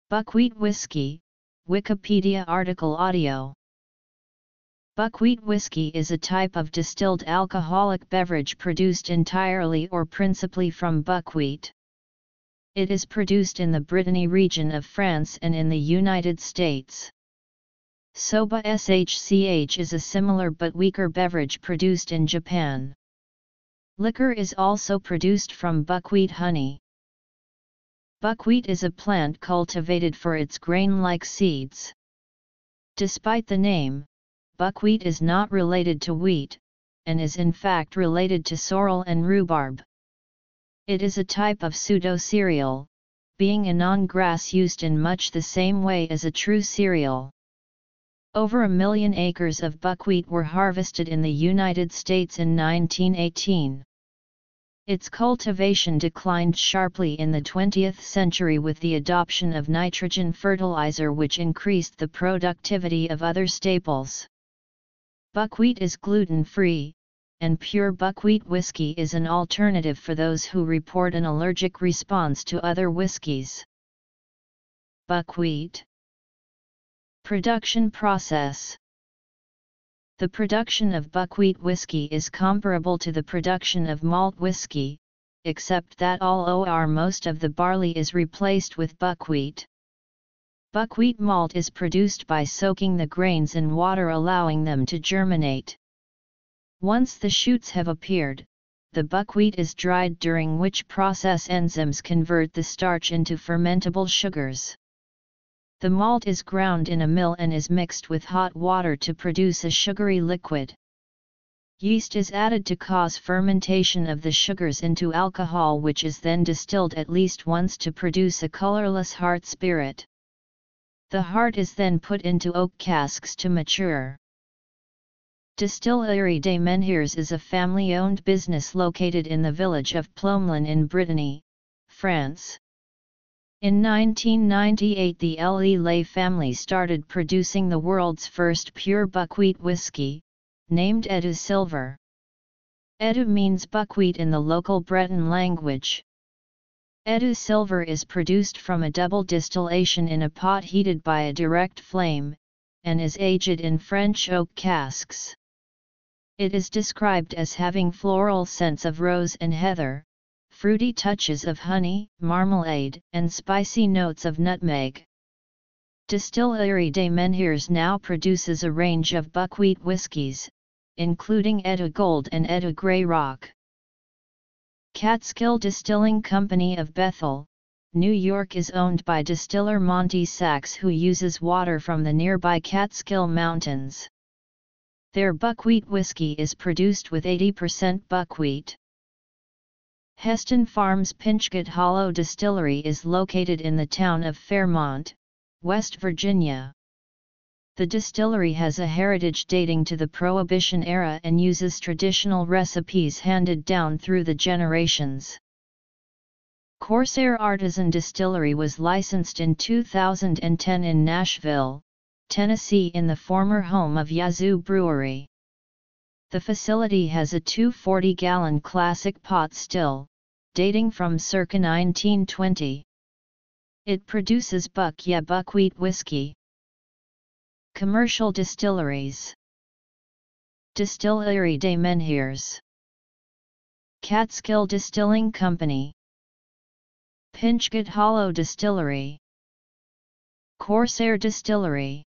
Buckwheat whiskey, Wikipedia article audio. Buckwheat whiskey is a type of distilled alcoholic beverage produced entirely or principally from buckwheat. It is produced in the Brittany region of France and in the United States. Soba SHCH is a similar but weaker beverage produced in Japan. Liquor is also produced from buckwheat honey. Buckwheat is a plant cultivated for its grain-like seeds. Despite the name, buckwheat is not related to wheat, and is in fact related to sorrel and rhubarb. It is a type of pseudo-cereal, being a non-grass used in much the same way as a true cereal. Over 1 million acres of buckwheat were harvested in the United States in 1918. Its cultivation declined sharply in the 20th century with the adoption of nitrogen fertilizer, which increased the productivity of other staples. Buckwheat is gluten-free, and pure buckwheat whiskey is an alternative for those who report an allergic response to other whiskies. Buckwheat production process. The production of buckwheat whiskey is comparable to the production of malt whiskey, except that most of the barley is replaced with buckwheat. Buckwheat malt is produced by soaking the grains in water, allowing them to germinate. Once the shoots have appeared, the buckwheat is dried, during which process enzymes convert the starch into fermentable sugars. The malt is ground in a mill and is mixed with hot water to produce a sugary liquid. Yeast is added to cause fermentation of the sugars into alcohol, which is then distilled at least once to produce a colorless hard spirit. The hard is then put into oak casks to mature. Distillerie des Menhirs is a family-owned business located in the village of Plomelin in Brittany, France. In 1998, the Le Lay family started producing the world's first pure buckwheat whiskey, named Edu Silver. Edu means buckwheat in the local Breton language. Edu Silver is produced from a double distillation in a pot heated by a direct flame, and is aged in French oak casks. It is described as having floral scents of rose and heather, fruity touches of honey, marmalade, and spicy notes of nutmeg. Distillerie des Menhirs now produces a range of buckwheat whiskies, including Edu Gold and Edu Grey Rock. Catskill Distilling Company of Bethel, New York is owned by distiller Monty Sachs, who uses water from the nearby Catskill Mountains. Their buckwheat whiskey is produced with 80% buckwheat. Heston Farms Pinchgut Hollow Distillery is located in the town of Fairmont, West Virginia. The distillery has a heritage dating to the Prohibition era and uses traditional recipes handed down through the generations. Corsair Artisan Distillery was licensed in 2010 in Nashville, Tennessee, in the former home of Yazoo Brewery. The facility has a 240-gallon classic pot still, dating from circa 1920. It produces buckwheat whiskey. Commercial distilleries. Distillerie des Menhirs, Catskill Distilling Company, Pinchgut Hollow Distillery, Corsair Distillery.